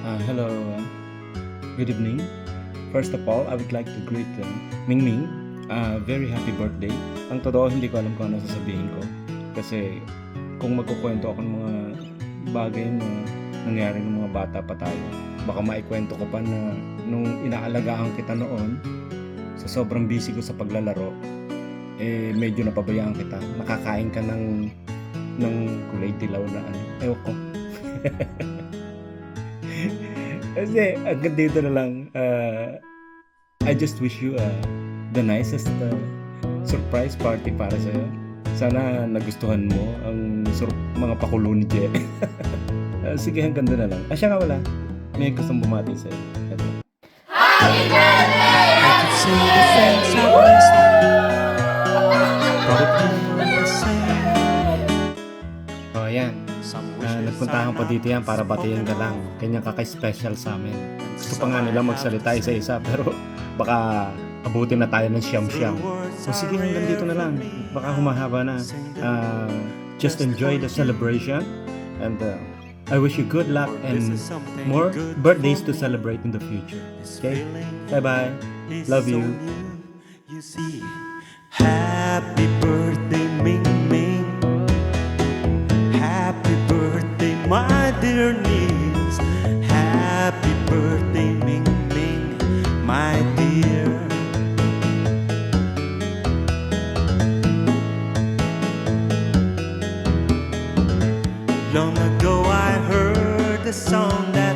Hello, good evening. First of all, I would like to greet Ming Ming. Very happy birthday. Ang totoo, hindi ko alam kung ano sasabihin ko. Kasi kung magkukwento ako ng mga bagay na nangyari ng mga bata pa tayo, baka maikwento ko pa na nung inaalagaan kita noon, sa sobrang busy ko sa paglalaro, medyo napabayaan kita. Nakakain ka ng kulay dilaw na ano. Ewan ko. Kasi hanggang dito na lang. I just wish you the nicest surprise party para sa'yo. Sana nagustuhan mo ang mga pakulo ni Je. Sige, hanggang doon na lang. Siya nga wala. May gustong bumati sa'yo. Ito. Happy birthday! I could see the things I was Oh, yan. Nagpuntahan pa dito yan para batiin ka lang. Kanyang kaka-special sa amin. Gusto pa nga nila magsalita isa-isa pero baka abutin na tayo ng siyam-siyam. O sige, hanggang dito na lang. Baka humahaba na. Just enjoy the celebration and I wish you good luck and more birthdays to celebrate in the future. Okay? Bye-bye. Love you. You see, happy birthday, Ming Ming. Happy birthday, my dear niece. Happy birthday, Ming Ming, my dear. Long ago I heard a song that